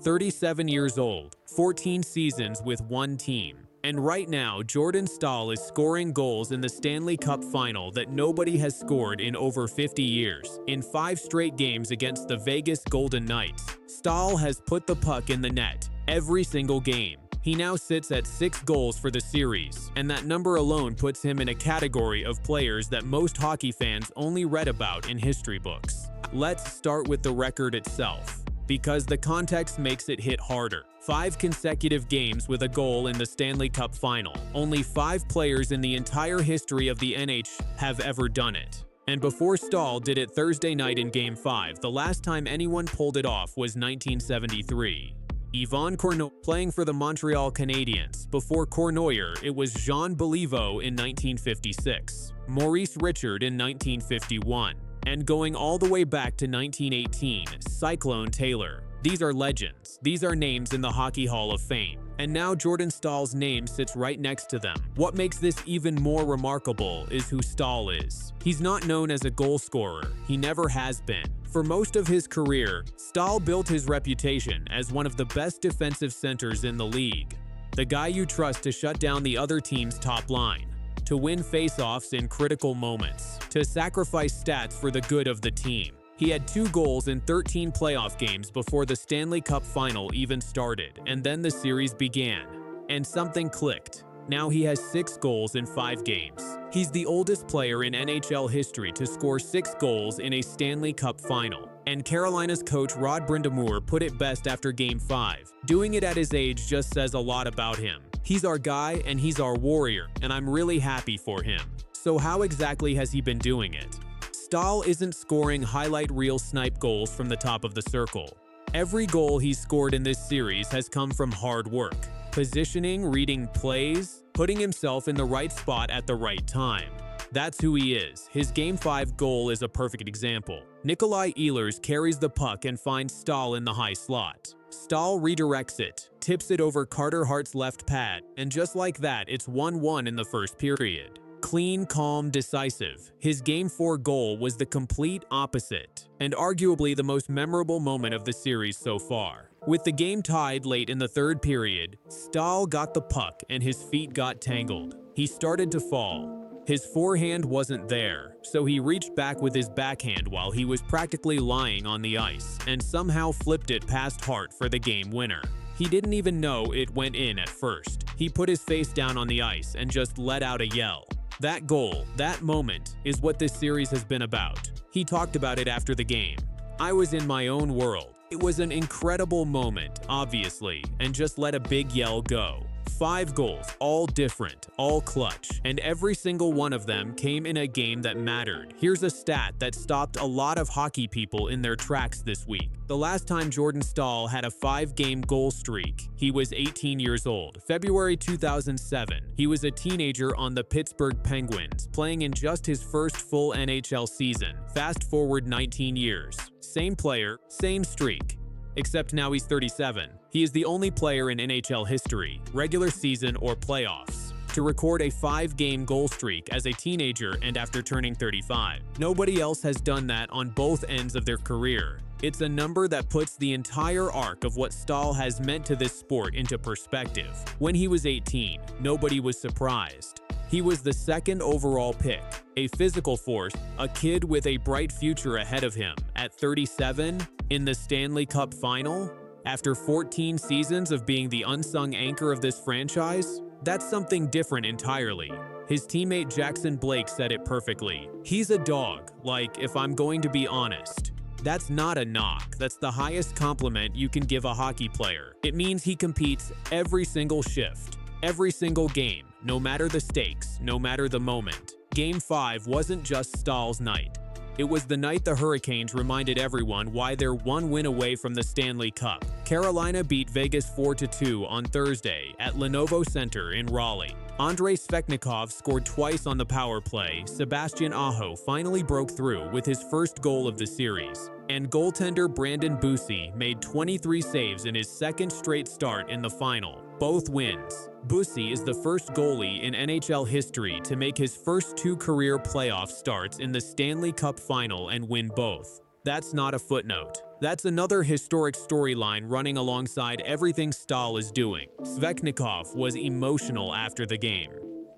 37 years old, 14 seasons with one team. And right now, Jordan Staal is scoring goals in the Stanley Cup Final that nobody has scored in over 50 years. In 5 straight games against the Vegas Golden Knights, Staal has put the puck in the net every single game. He now sits at 6 goals for the series, and that number alone puts him in a category of players that most hockey fans only read about in history books. Let's start with the record itself, because the context makes it hit harder. 5 consecutive games with a goal in the Stanley Cup Final. Only 5 players in the entire history of the NHL have ever done it. And before Staal did it Thursday night in Game 5, the last time anyone pulled it off was 1973. Yvon Cournoyer playing for the Montreal Canadiens. Before Cournoyer, it was Jean Beliveau in 1956, Maurice Richard in 1951, and going all the way back to 1918, Cyclone Taylor. These are legends. These are names in the Hockey Hall of Fame. And now Jordan Staal's name sits right next to them. What makes this even more remarkable is who Staal is. He's not known as a goal scorer. He never has been. For most of his career, Staal built his reputation as one of the best defensive centers in the league. The guy you trust to shut down the other team's top line, to win face-offs in critical moments, to sacrifice stats for the good of the team. He had 2 goals in 13 playoff games before the Stanley Cup Final even started, and then the series began. And something clicked. Now he has 6 goals in 5 games. He's the oldest player in NHL history to score 6 goals in a Stanley Cup Final. And Carolina's coach Rod Brind'Amour put it best after Game 5. Doing it at his age just says a lot about him. He's our guy and he's our warrior, and I'm really happy for him. So how exactly has he been doing it? Staal isn't scoring highlight reel snipe goals from the top of the circle. Every goal he's scored in this series has come from hard work, positioning, reading plays, putting himself in the right spot at the right time. That's who he is. His Game 5 goal is a perfect example. Nikolai Ehlers carries the puck and finds Staal in the high slot. Staal redirects it, tips it over Carter Hart's left pad, and just like that, it's 1-1 in the first period. Clean, calm, decisive. His Game 4 goal was the complete opposite, and arguably the most memorable moment of the series so far. With the game tied late in the 3rd period, Staal got the puck and his feet got tangled. He started to fall. His forehand wasn't there, so he reached back with his backhand while he was practically lying on the ice and somehow flipped it past Hart for the game winner. He didn't even know it went in at first. He put his face down on the ice and just let out a yell. That goal, that moment, is what this series has been about. He talked about it after the game. I was in my own world. It was an incredible moment, obviously, and just let a big yell go. 5 goals, all different, all clutch, and every single one of them came in a game that mattered. Here's a stat that stopped a lot of hockey people in their tracks this week. The last time Jordan Staal had a 5-game goal streak, he was 18 years old. February 2007, he was a teenager on the Pittsburgh Penguins, playing in just his first full NHL season. Fast forward 19 years. Same player, same streak. Except now he's 37. He is the only player in NHL history, regular season or playoffs, to record a 5-game goal streak as a teenager and after turning 35. Nobody else has done that on both ends of their career. It's a number that puts the entire arc of what Staal has meant to this sport into perspective. When he was 18, nobody was surprised. He was the 2nd overall pick, a physical force, a kid with a bright future ahead of him. At 37, in the Stanley Cup Final, after 14 seasons of being the unsung anchor of this franchise, that's something different entirely. His teammate Jackson Blake said it perfectly. He's a dog, like, if I'm going to be honest. That's not a knock. That's the highest compliment you can give a hockey player. It means he competes every single shift, every single game, no matter the stakes, no matter the moment. Game 5 wasn't just Staal's night. It was the night the Hurricanes reminded everyone why they're 1 win away from the Stanley Cup. Carolina beat Vegas 4-2 on Thursday at Lenovo Center in Raleigh. Andrei Svechnikov scored twice on the power play. Sebastian Aho finally broke through with his first goal of the series. And goaltender Brandon Bussi made 23 saves in his 2nd straight start in the final. Both wins. Bussi is the first goalie in NHL history to make his first 2 career playoff starts in the Stanley Cup Final and win both. That's not a footnote. That's another historic storyline running alongside everything Staal is doing. Svechnikov was emotional after the game.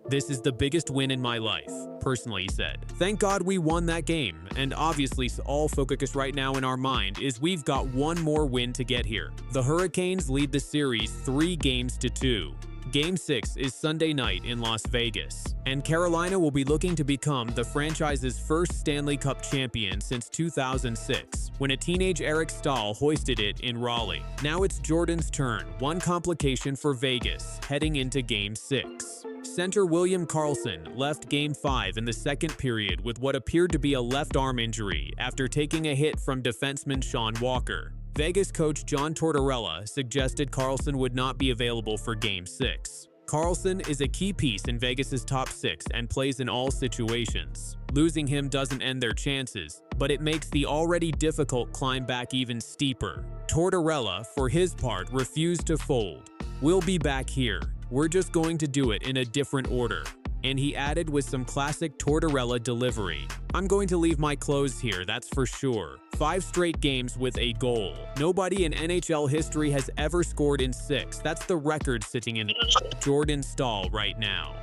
"This is the biggest win in my life," personally he said. "Thank God we won that game, and obviously all focus right now in our mind is we've got one more win to get here." The Hurricanes lead the series 3-2. Game 6 is Sunday night in Las Vegas, and Carolina will be looking to become the franchise's first Stanley Cup champion since 2006, when a teenage Eric Staal hoisted it in Raleigh. Now it's Jordan's turn, one complication for Vegas, heading into Game 6. Center William Karlsson left Game 5 in the second period with what appeared to be a left arm injury after taking a hit from defenseman Sean Walker. Vegas coach John Tortorella suggested Karlsson would not be available for Game 6. Karlsson is a key piece in Vegas's top 6 and plays in all situations. Losing him doesn't end their chances, but it makes the already difficult climb back even steeper. Tortorella, for his part, refused to fold. "We'll be back here. We're just going to do it in a different order." And he added with some classic Tortorella delivery, "I'm going to leave my clothes here, that's for sure." 5 straight games with a goal. Nobody in NHL history has ever scored in 6. That's the record sitting in Jordan Staal right now.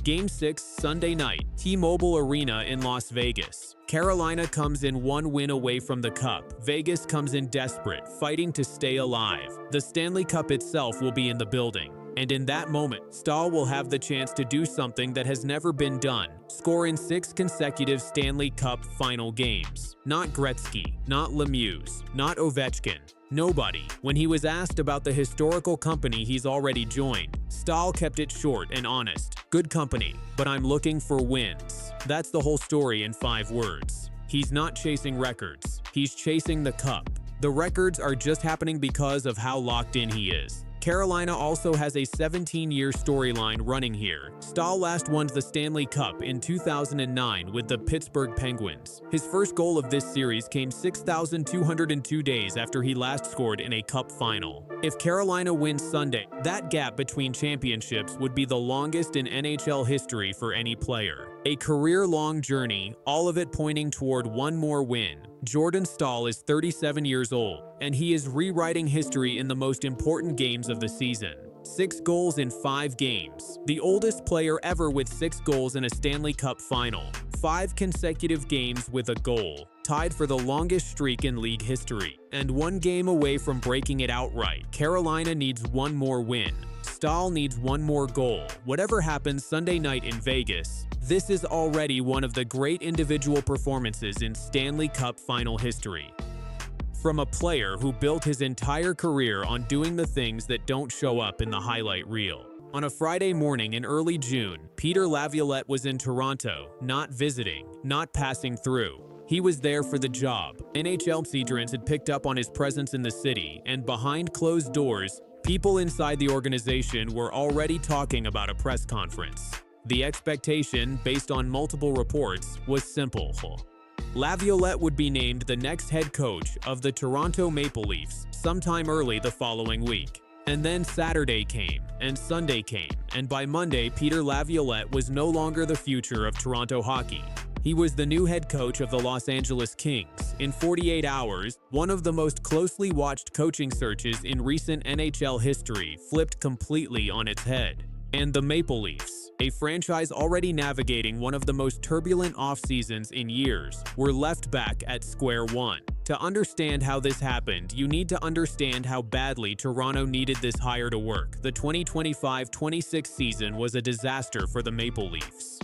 Game 6, Sunday night, T-Mobile Arena in Las Vegas. Carolina comes in 1 win away from the Cup. Vegas comes in desperate, fighting to stay alive. The Stanley Cup itself will be in the building. And in that moment, Staal will have the chance to do something that has never been done: score in 6 consecutive Stanley Cup Final games. Not Gretzky, not Lemieux, not Ovechkin. Nobody. When he was asked about the historical company he's already joined, Staal kept it short and honest. "Good company, but I'm looking for wins." That's the whole story in 5 words. He's not chasing records. He's chasing the cup. The records are just happening because of how locked in he is. Carolina also has a 17-year storyline running here. Staal last won the Stanley Cup in 2009 with the Pittsburgh Penguins. His first goal of this series came 6,202 days after he last scored in a Cup final. If Carolina wins Sunday, that gap between championships would be the longest in NHL history for any player. A career-long journey, all of it pointing toward one more win. Jordan Staal is 37 years old, and he is rewriting history in the most important games of the season. 6 goals in 5 games. The oldest player ever with 6 goals in a Stanley Cup final. 5 consecutive games with a goal. Tied for the longest streak in league history. And 1 game away from breaking it outright. Carolina needs 1 more win. Staal needs 1 more goal. Whatever happens Sunday night in Vegas, this is already one of the great individual performances in Stanley Cup Final history. From a player who built his entire career on doing the things that don't show up in the highlight reel. On a Friday morning in early June, Peter Laviolette was in Toronto, not visiting, not passing through. He was there for the job. NHL Cedrons had picked up on his presence in the city, and behind closed doors, people inside the organization were already talking about a press conference. The expectation, based on multiple reports, was simple. Laviolette would be named the next head coach of the Toronto Maple Leafs sometime early the following week. And then Saturday came, and Sunday came, and by Monday, Peter Laviolette was no longer the future of Toronto hockey. He was the new head coach of the Los Angeles Kings. In 48 hours, one of the most closely watched coaching searches in recent NHL history flipped completely on its head. And the Maple Leafs, a franchise already navigating one of the most turbulent off-seasons in years, were left back at square one. To understand how this happened, you need to understand how badly Toronto needed this hire to work. The 2025-26 season was a disaster for the Maple Leafs.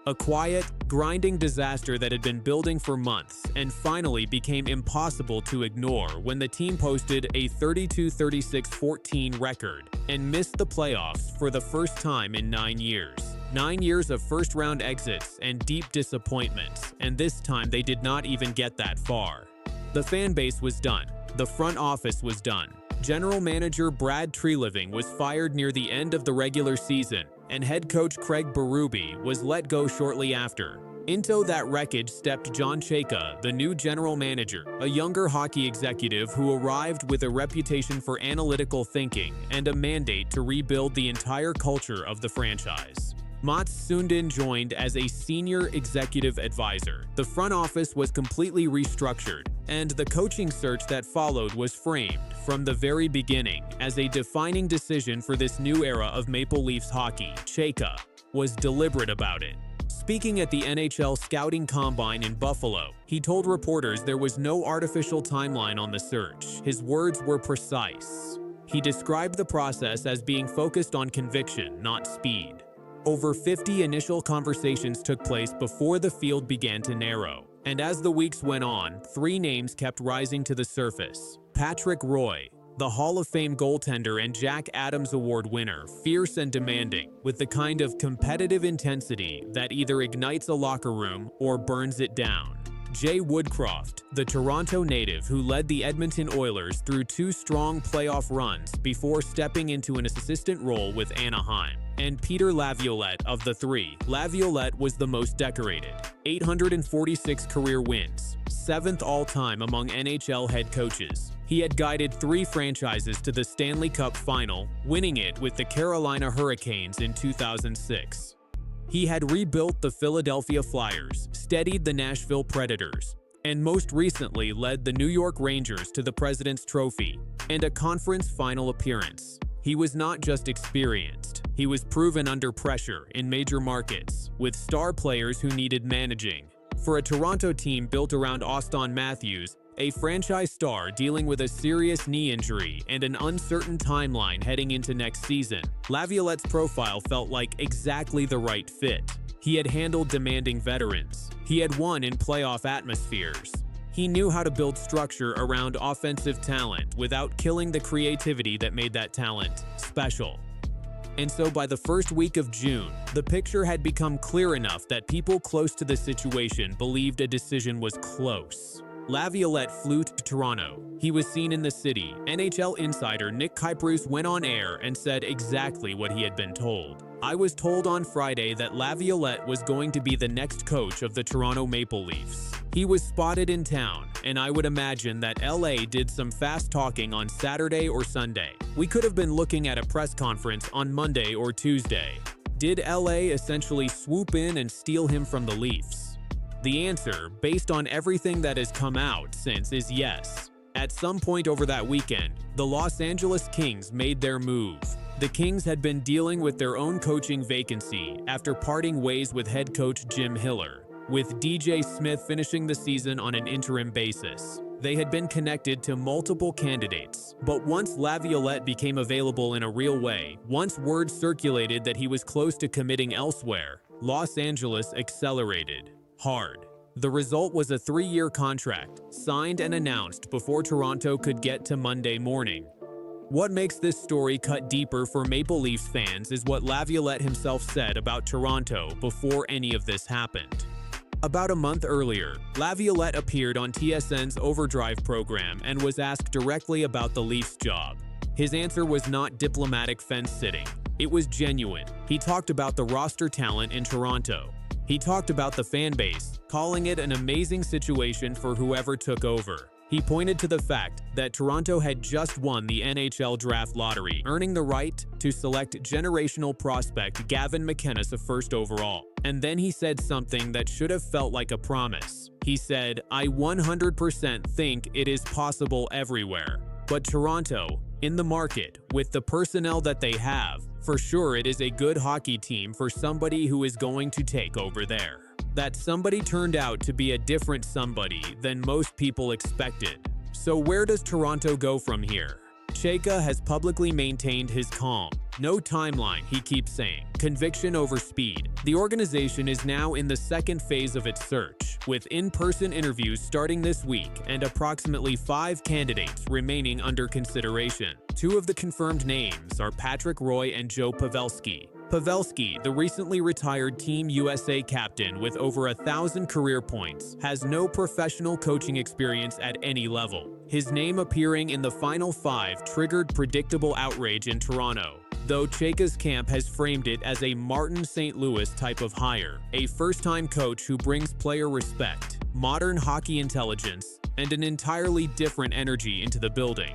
A quiet, grinding disaster that had been building for months and finally became impossible to ignore when the team posted a 32-36-14 record and missed the playoffs for the first time in 9 years. 9 years of first-round exits and deep disappointments, and this time they did not even get that far. The fan base was done. The front office was done. General manager Brad Treliving was fired near the end of the regular season, and head coach Craig Berube was let go shortly after. Into that wreckage stepped John Chayka, the new general manager, a younger hockey executive who arrived with a reputation for analytical thinking and a mandate to rebuild the entire culture of the franchise. Mats Sundin joined as a senior executive advisor. The front office was completely restructured, and the coaching search that followed was framed from the very beginning as a defining decision for this new era of Maple Leafs hockey. Chayka was deliberate about it. Speaking at the NHL Scouting Combine in Buffalo, he told reporters there was no artificial timeline on the search. His words were precise. He described the process as being focused on conviction, not speed. Over 50 initial conversations took place before the field began to narrow, and as the weeks went on, 3 names kept rising to the surface. Patrick Roy, the Hall of Fame goaltender and Jack Adams Award winner, fierce and demanding, with the kind of competitive intensity that either ignites a locker room or burns it down. Jay Woodcroft, the Toronto native who led the Edmonton Oilers through 2 strong playoff runs before stepping into an assistant role with Anaheim. And Peter Laviolette of the 3. Laviolette was the most decorated, 846 career wins, 7th all-time among NHL head coaches. He had guided 3 franchises to the Stanley Cup Final, winning it with the Carolina Hurricanes in 2006. He had rebuilt the Philadelphia Flyers, steadied the Nashville Predators, and most recently led the New York Rangers to the President's Trophy and a conference final appearance. He was not just experienced, he was proven under pressure in major markets, with star players who needed managing. For a Toronto team built around Auston Matthews, a franchise star dealing with a serious knee injury and an uncertain timeline heading into next season, Laviolette's profile felt like exactly the right fit. He had handled demanding veterans. He had won in playoff atmospheres. He knew how to build structure around offensive talent without killing the creativity that made that talent special. And so by the first week of June, the picture had become clear enough that people close to the situation believed a decision was close. Laviolette flew to Toronto. He was seen in the city. NHL insider Nick Kyprus went on air and said exactly what he had been told. "I was told on Friday that Laviolette was going to be the next coach of the Toronto Maple Leafs. He was spotted in town, and I would imagine that LA did some fast talking on Saturday or Sunday. We could have been looking at a press conference on Monday or Tuesday. Did LA essentially swoop in and steal him from the Leafs? The answer, based on everything that has come out since, is yes. At some point over that weekend, the Los Angeles Kings made their move. The Kings had been dealing with their own coaching vacancy after parting ways with head coach Jim Hiller, with DJ Smith finishing the season on an interim basis. They had been connected to multiple candidates, but once Laviolette became available in a real way, once word circulated that he was close to committing elsewhere, Los Angeles accelerated hard. The result was a 3-year contract, signed and announced before Toronto could get to Monday morning. What makes this story cut deeper for Maple Leafs fans is what Laviolette himself said about Toronto before any of this happened. About a month earlier, Laviolette appeared on TSN's Overdrive program and was asked directly about the Leafs job. His answer was not diplomatic fence-sitting. It was genuine. He talked about the roster talent in Toronto. He talked about the fan base, calling it an amazing situation for whoever took over. He pointed to the fact that Toronto had just won the NHL draft lottery, earning the right to select generational prospect Gavin McInnes first overall. And then he said something that should have felt like a promise. He said, "I 100% think it is possible everywhere. But Toronto, in the market, with the personnel that they have, for sure it is a good hockey team for somebody who is going to take over there." That somebody turned out to be a different somebody than most people expected. So where does Toronto go from here? Chayka has publicly maintained his calm. No timeline, he keeps saying. Conviction over speed. The organization is now in the second phase of its search, with in-person interviews starting this week and approximately 5 candidates remaining under consideration. 2 of the confirmed names are Patrick Roy and Joe Pavelski. Pavelski, the recently retired Team USA captain with over 1,000 career points, has no professional coaching experience at any level. His name appearing in the Final 5 triggered predictable outrage in Toronto, though Chayka's camp has framed it as a Martin St. Louis type of hire, a first-time coach who brings player respect, modern hockey intelligence, and an entirely different energy into the building.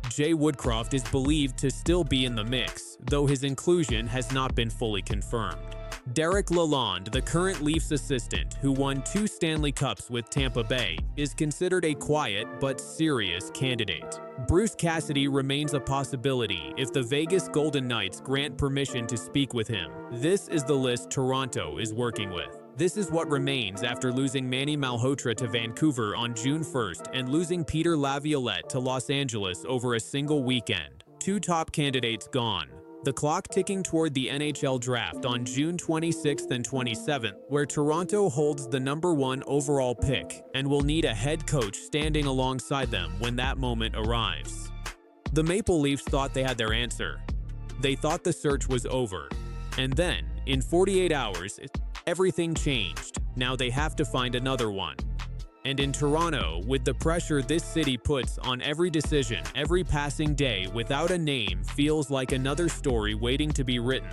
Jay Woodcroft is believed to still be in the mix, though his inclusion has not been fully confirmed. Derek Lalonde, the current Leafs assistant who won 2 Stanley Cups with Tampa Bay, is considered a quiet but serious candidate. Bruce Cassidy remains a possibility if the Vegas Golden Knights grant permission to speak with him. This is the list Toronto is working with. This is what remains after losing Manny Malhotra to Vancouver on June 1st and losing Peter Laviolette to Los Angeles over a single weekend. 2 top candidates gone. The clock ticking toward the NHL draft on June 26th and 27th, where Toronto holds the #1 overall pick and will need a head coach standing alongside them when that moment arrives. The Maple Leafs thought they had their answer. They thought the search was over. And then, in 48 hours, everything changed. Now they have to find another one. And in Toronto, with the pressure this city puts on every decision, every passing day without a name feels like another story waiting to be written.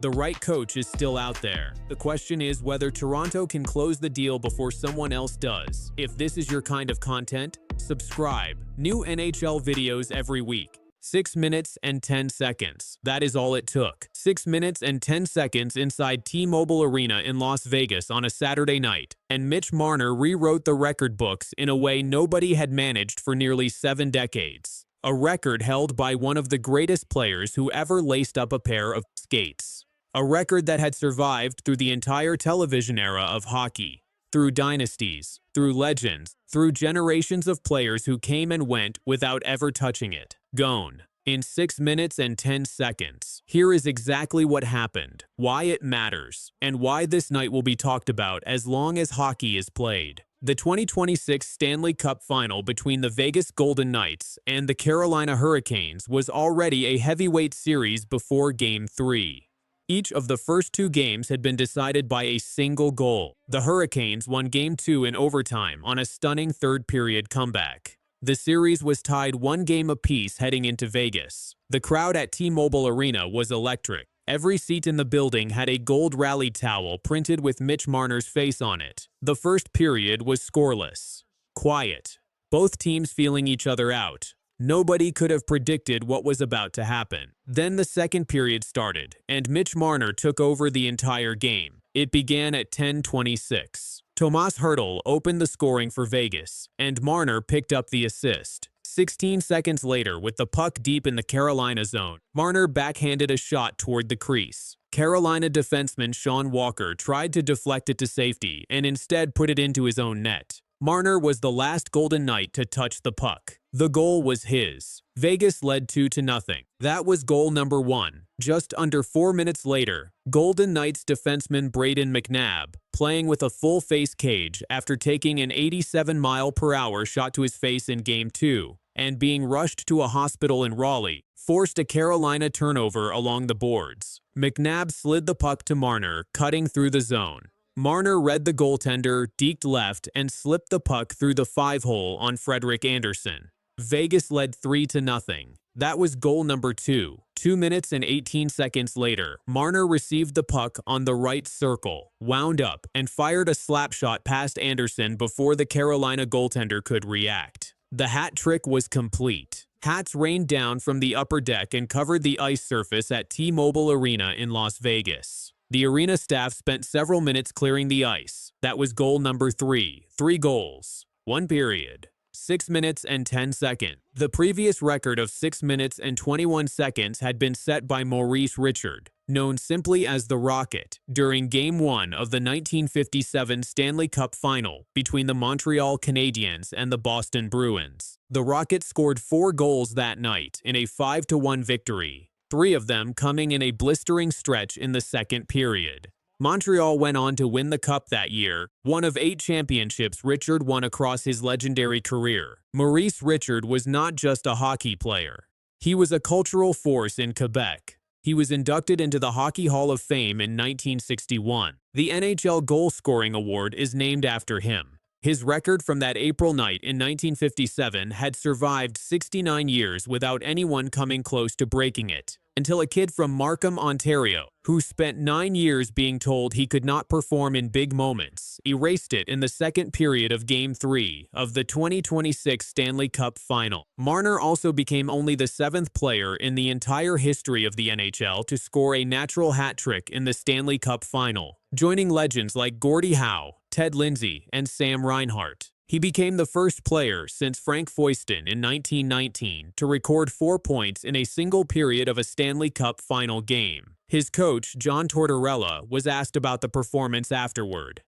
The right coach is still out there. The question is whether Toronto can close the deal before someone else does. If this is your kind of content, subscribe. New NHL videos every week. 6 minutes and 10 seconds. That is all it took. 6 minutes and 10 seconds inside T-Mobile Arena in Las Vegas on a Saturday night. And Mitch Marner rewrote the record books in a way nobody had managed for nearly 7 decades. A record held by one of the greatest players who ever laced up a pair of skates. A record that had survived through the entire television era of hockey. Through dynasties, through legends, through generations of players who came and went without ever touching it. Gone. In 6 minutes and 10 seconds. Here is exactly what happened, why it matters, and why this night will be talked about as long as hockey is played. The 2026 Stanley Cup Final between the Vegas Golden Knights and the Carolina Hurricanes was already a heavyweight series before Game 3. Each of the first 2 games had been decided by a single goal. The Hurricanes won Game 2 in overtime on a stunning third-period comeback. The series was tied 1 game apiece heading into Vegas. The crowd at T-Mobile Arena was electric. Every seat in the building had a gold rally towel printed with Mitch Marner's face on it. The first period was scoreless. Quiet. Both teams feeling each other out. Nobody could have predicted what was about to happen. Then the second period started, and Mitch Marner took over the entire game. It began at 10:26. Tomas Hertl opened the scoring for Vegas, and Marner picked up the assist. 16 seconds later, with the puck deep in the Carolina zone, Marner backhanded a shot toward the crease. Carolina defenseman Sean Walker tried to deflect it to safety and instead put it into his own net. Marner was the last Golden Knight to touch the puck. The goal was his. Vegas led 2-0. That was goal number 1. Just under 4 minutes later, Golden Knights defenseman Brayden McNabb, playing with a full face cage after taking an 87-mile-per-hour shot to his face in Game 2 and being rushed to a hospital in Raleigh, forced a Carolina turnover along the boards. McNabb slid the puck to Marner, cutting through the zone. Marner read the goaltender, deked left, and slipped the puck through the 5-hole on Frederik Andersen. Vegas led 3-0. That was goal number 2. 2 minutes and 18 seconds later, Marner received the puck on the right circle, wound up, and fired a slap shot past Andersen before the Carolina goaltender could react. The hat trick was complete. Hats rained down from the upper deck and covered the ice surface at T-Mobile Arena in Las Vegas. The arena staff spent several minutes clearing the ice. That was goal number 3. 3 goals. 1 period. 6 minutes and 10 seconds. The previous record of 6 minutes and 21 seconds had been set by Maurice Richard, known simply as the Rocket, during Game 1 of the 1957 Stanley Cup Final between the Montreal Canadiens and the Boston Bruins. The Rocket scored 4 goals that night in a 5-1 victory, 3 of them coming in a blistering stretch in the second period. Montreal went on to win the Cup that year, one of 8 championships Richard won across his legendary career. Maurice Richard was not just a hockey player. He was a cultural force in Quebec. He was inducted into the Hockey Hall of Fame in 1961. The NHL Goal Scoring Award is named after him. His record from that April night in 1957 had survived 69 years without anyone coming close to breaking it. until a kid from Markham, Ontario, who spent 9 years being told he could not perform in big moments, erased it in the second period of Game 3 of the 2026 Stanley Cup Final. Marner also became only the 7th player in the entire history of the NHL to score a natural hat trick in the Stanley Cup Final, joining legends like Gordie Howe, Ted Lindsay, and Sam Reinhart. He became the first player since Frank Foyston in 1919 to record 4 points in a single period of a Stanley Cup Final game. His coach, John Tortorella, was asked about the performance afterward.